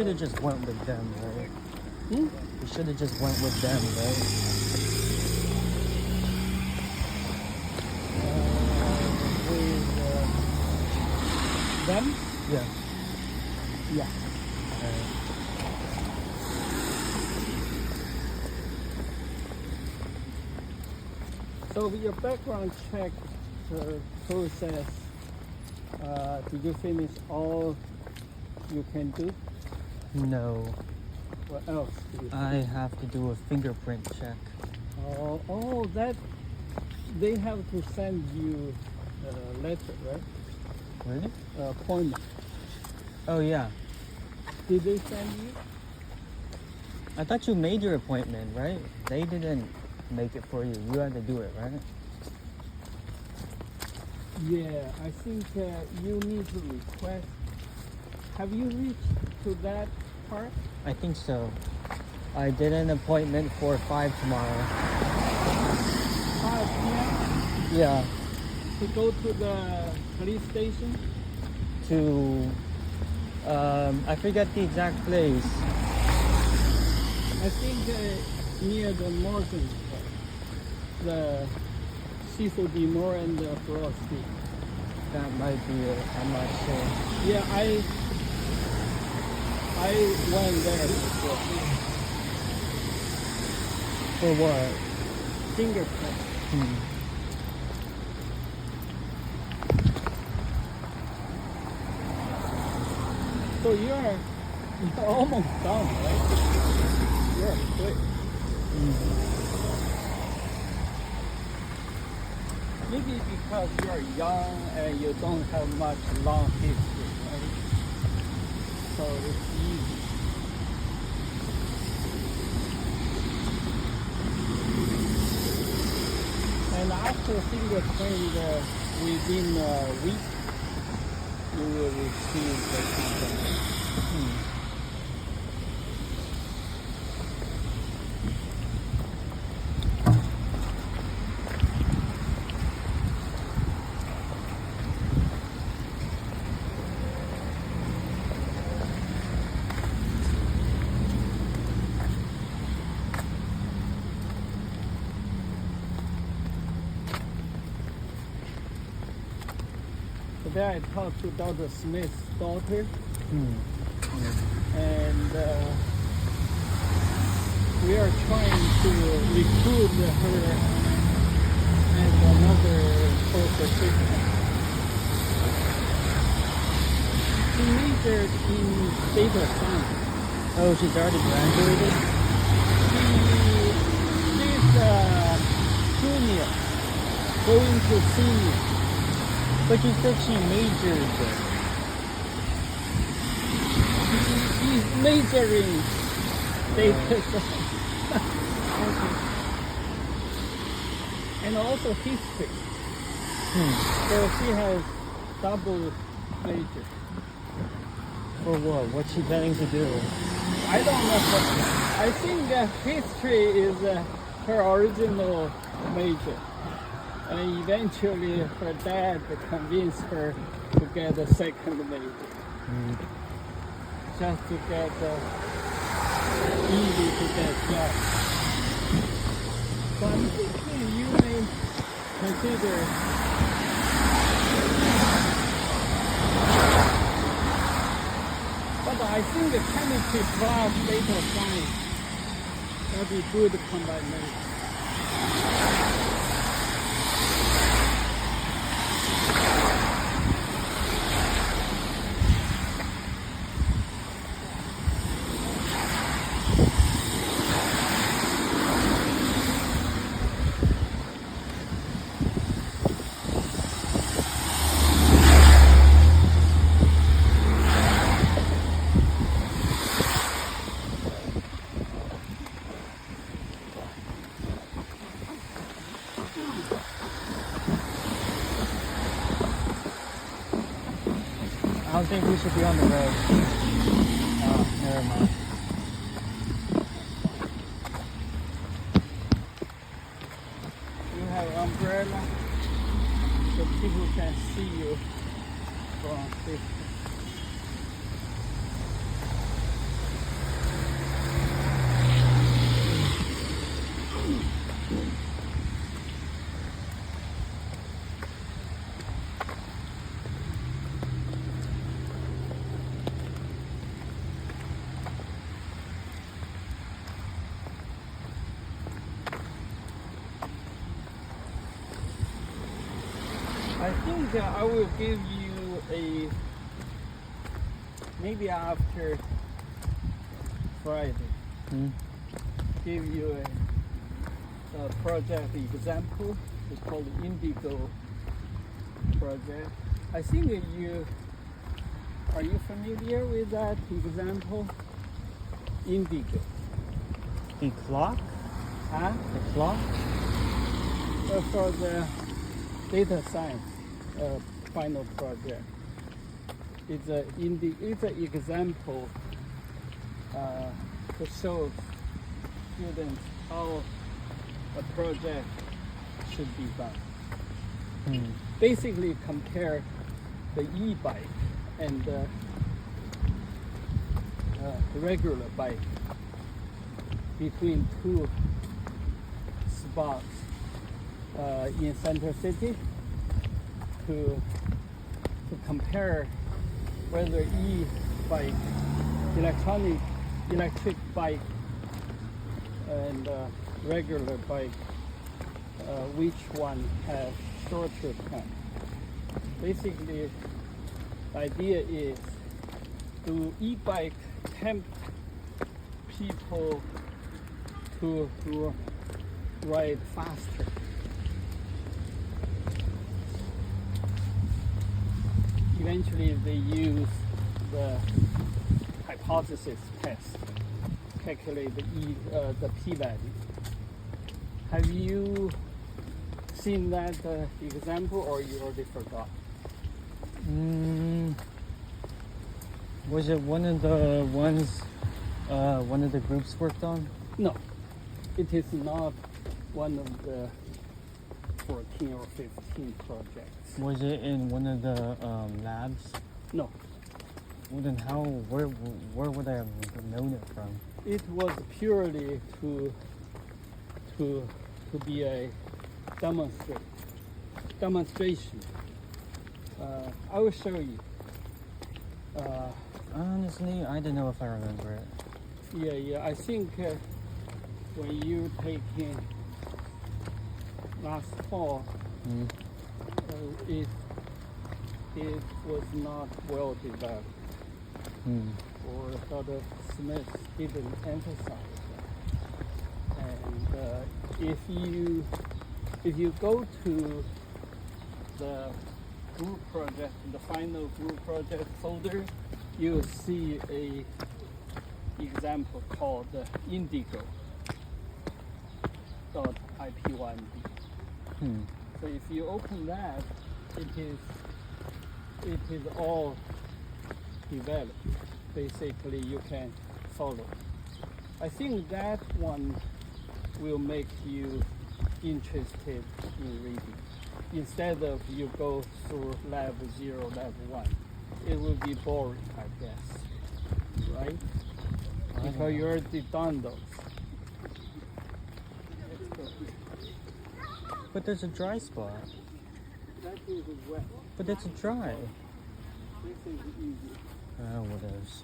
should have just went with them, right? Hmm? We should have just went with them, right? With them? Yeah. Yeah. So your background check process, did you finish all you can do? No, What else do you I have to do a fingerprint check. Oh, that they have to send you a letter, right? Really? Appointment. Oh yeah. Did they send you? I thought you made your appointment, right? They didn't make it for you. You had to do it, right? Yeah, I think you need to request. Have you reached to that part? I think so. I did an appointment for 5 tomorrow. 5 p.m. Yeah. to go to the police station? To I forget the exact place. I think near the Morgan, the Cecil B. Moore and the Broad Street. That might be it. I'm not sure. Yeah, I went there before. For what? Fingerprint. So you're almost done, right? You're quick. Maybe because you're young and you don't have much long history, right? So it's easy. And after fingerprint within a week, you will receive the confirmation. Today I talked to Dr. Smith's daughter, and we are trying to recruit her as another profession. She majored in data science. Oh, she's already graduated? She's junior, going to senior. But you said she majored. She's majoring data science. And also history. So she has double major. For what? What's she planning to do? I don't know. I think history is her original major. And eventually her dad convinced her to get a second major. Just to get easy to get job. So I'm thinking you may consider but I think the chemistry plus data science will be good combination. I don't think we should be on the road. Oh, never mind. You have umbrella so people can see you from distance. think I will give you a maybe after Friday. Hmm? Give you a project example. It's called Indigo project. I think are you familiar with that example? Indigo. The clock? Huh? The clock? For the data science final project. It's an example to show students how a project should be done. Hmm. Basically compare the e-bike and the regular bike between two spots in Center City to compare whether e-bike, electric bike and regular bike, which one have shorter time. Basically, the idea is, do e-bike tempt people to ride faster? Eventually, they use the hypothesis test, calculate the p-value. Have you seen that example, or you already forgot? Was it one of the ones one of the groups worked on? No, it is not one of the 14 or 15 projects. Was it in one of the labs? No, Well, then where would I have known it from? it was purely to be a demonstration. I will show you. Honestly, I don't know if I remember it. Yeah. I think when you taking last fall, Hmm. it was not well developed, or Dr. Smith didn't emphasize that. And if you go to the group project, the final group project folder, you'll see a example called indigo.ip1b. So if you open that, it is all developed. Basically, you can follow. I think that one will make you interested in reading. Instead of you go through lab 0, lab 1, it will be boring, I guess, right? Because you already done those. But there's a dry spot. That is wet. But it's dry. This is easy. What else?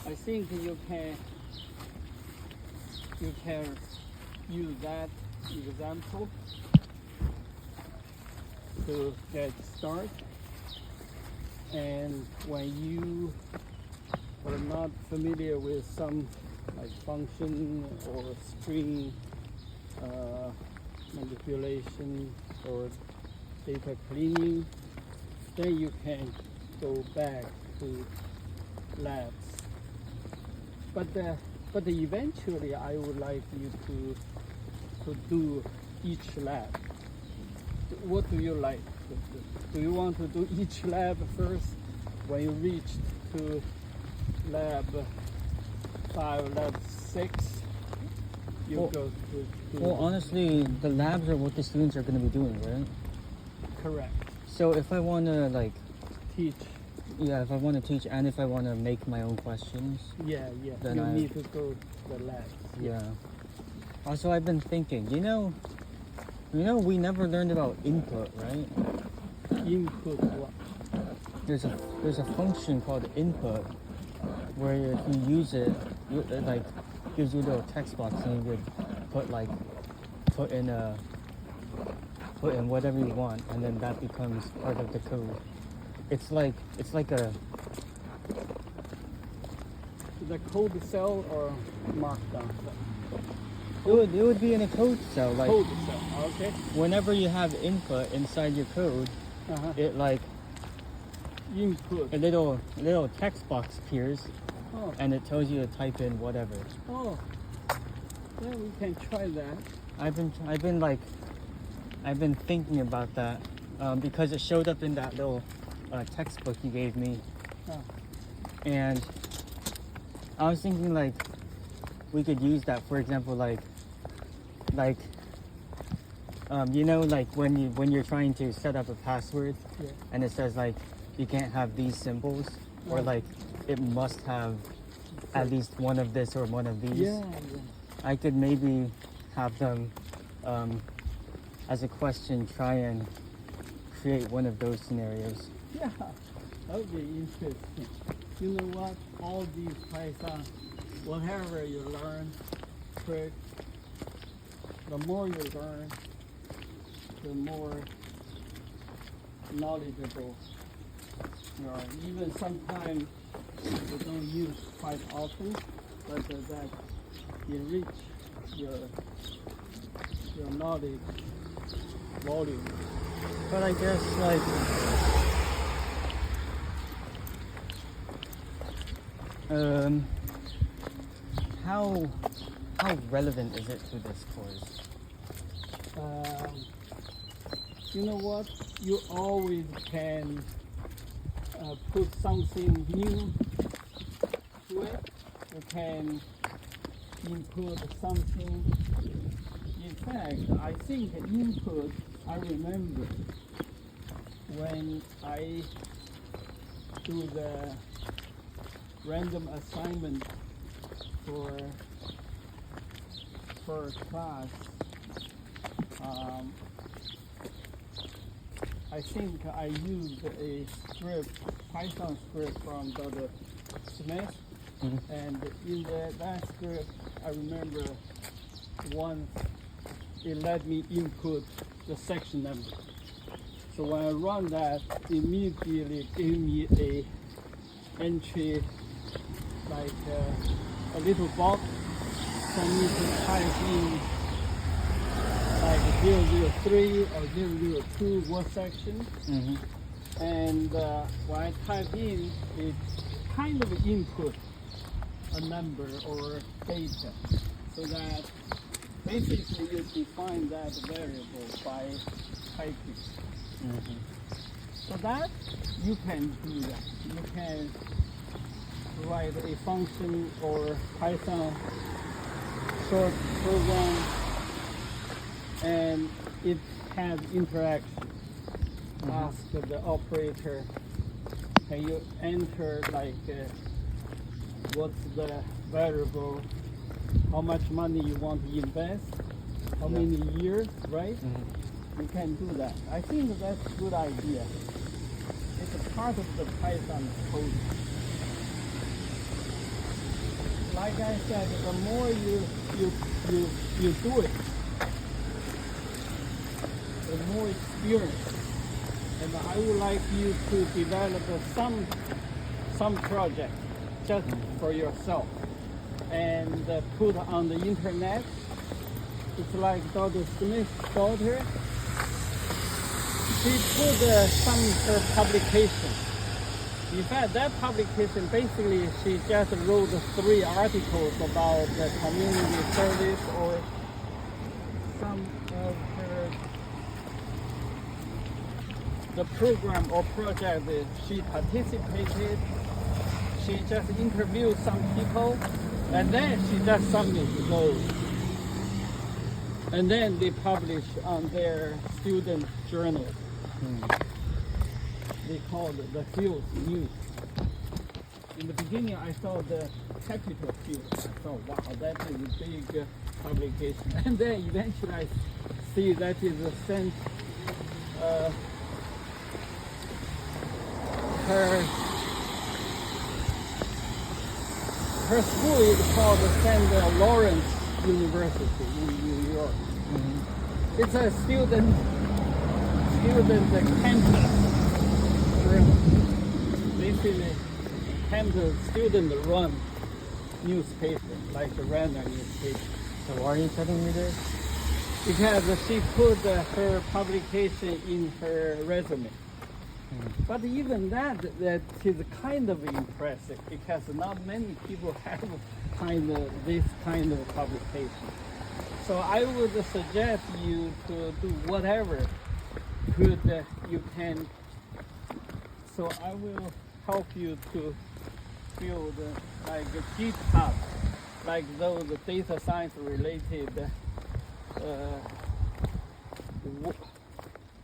I think you can use that example to get started. And when you are not familiar with some like function or string manipulation or data cleaning, then you can go back to labs. But eventually, I would like you to do each lab. What do you like to do? Do you want to do each lab first? When you reach to lab 5, lab 6, you Well- go to Well, honestly, the labs are what the students are going to be doing, right? correct. So if I want to Teach. if I want to teach and if I want to make my own questions, Yeah. Then You I- need to go to the labs. yeah. Also, I've been thinking, you know, we never learned about input, right? Input what? There's a function called input where if you use it, it gives you a little text box and you could put in a put in whatever you want, and then that becomes part of the code. It's like a The code cell or markdown cell? it would be in a code cell. Like Code cell, okay. whenever you have input inside your code, Uh-huh. it like Input. a little text box appears, Oh, and it tells you to type in whatever. oh. Yeah, we can try that. I've been thinking about that because it showed up in that little textbook you gave me, Oh. and I was thinking like we could use that, for example, like you know, like when you're trying to set up a password, Yeah. and it says like you can't have these symbols, or Right. like it must have at least one of this or one of these. Yeah, I could maybe have them as a question try and create one of those scenarios. yeah. That would be interesting. You know what? All these Python, whatever you learn, trick, the more you learn, the more knowledgeable you are. Even sometimes you don't use quite often, but that enrich your knowledge volume. But I guess like how relevant is it to this course? You know what? You always can put something new to it. You can input something. In fact, I think input, I remember when I do the random assignment for class, I think I used a script, Python script from Dr. Smith, Mhm. and in that script, I remember once it let me input the section number. So when I run that, immediately gave me a entry like a little box for me to type in like 003 or 002 what section. Mm-hmm. And when I type in, it kind of input a number or data, so that basically you define that variable by typing. Mm-hmm. So that you can do that. You can write a function or Python short program, and it has interaction. Ask the operator, can you enter like what's the variable, how much money you want to invest, how Yeah. many years, right? Mm-hmm. You can do that. I think that's a good idea. It's a part of the Python code. Like I said, the more you do it, the more experience. And I would like you to develop some project just for yourself and put on the internet. It's like Dr. Smith's daughter. She put some her publication. In fact, that publication basically she just wrote 3 articles about the community service or some of her the program or project that she participated. She just interviewed some people, and then she just submitted those. And then they publish on their student journal. They called it the Field News. In the beginning, I saw the Capital Field. I thought, wow, that is a big publication. And then eventually I see that is a Saint, her school is called St. Lawrence University in New York. It's a student student campus. Basically, campus student run newspaper, like a random newspaper. So why are you telling me this? Because she put her publication in her resume. But even that is kind of impressive because not many people have this kind of publication. So I would suggest you to do whatever good you can. So I will help you to build like a GitHub, like those data science related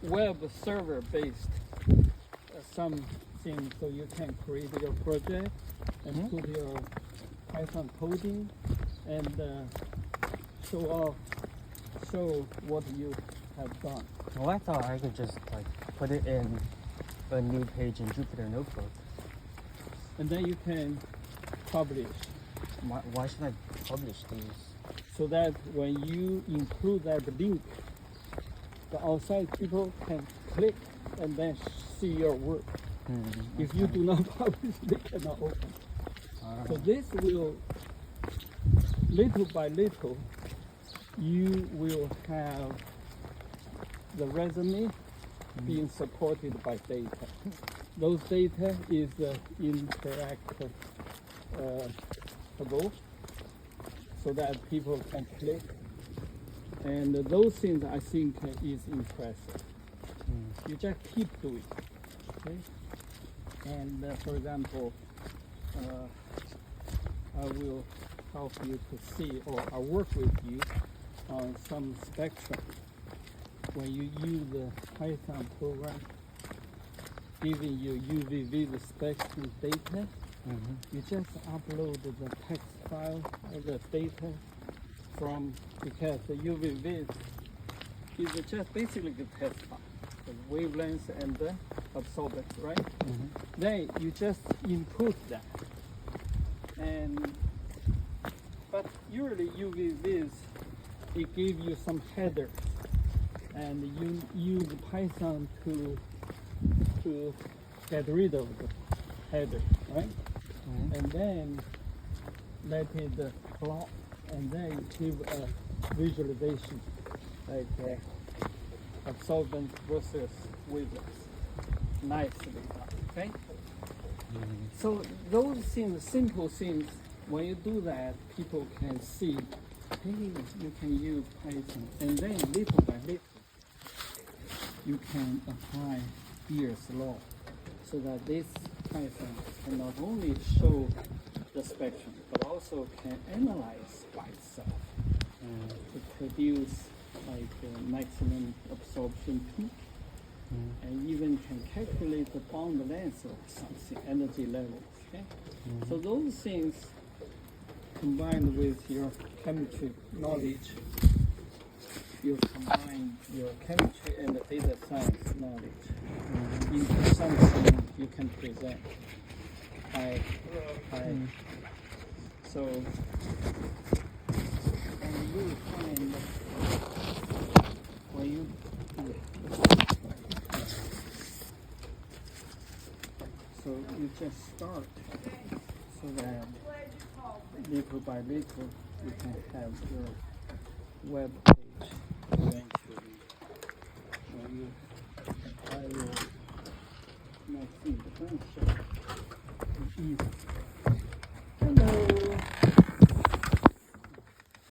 web server based something, so you can create your project and put your Python coding and show what you have done. Well, I thought I could just like put it in a new page in Jupyter Notebook. And then you can publish, Why should I publish these? so that when you include that link, the outside people can click and then see your work. If you do not publish, they cannot open. So this will, little by little, you will have the resume being supported by data. Those data is interactable, so that people can click. And those things I think is impressive. You just keep doing, okay? And for example, I will help you to see, or I'll work with you on some spectrum. When you use the Python program, giving you UV viz spectrum data, you just upload the text file or the data from, because the UV viz is just basically the text file, the wavelength and the absorbance, right? Then you just input that. But usually UV viz, it gives you some header, and you use Python to get rid of the header, right? And then let it plot, and then give a visualization like absorbance versus wavelength. Nicely done, okay? So those things, simple things, when you do that, people can see, hey, you can use Python, and then little by little, you can apply Beer's law, so that this Python can not only show the spectrum, but also can analyze by itself to produce like a maximum absorption peak, and even can calculate the bond length of something, energy levels. Okay, so those things combined with your chemistry knowledge, you combine your chemistry and the data science knowledge into something you can present. So and you find when you do it. So you just start so that little by little you can have your web page eventually. When you apply your maximum potential, it's easy.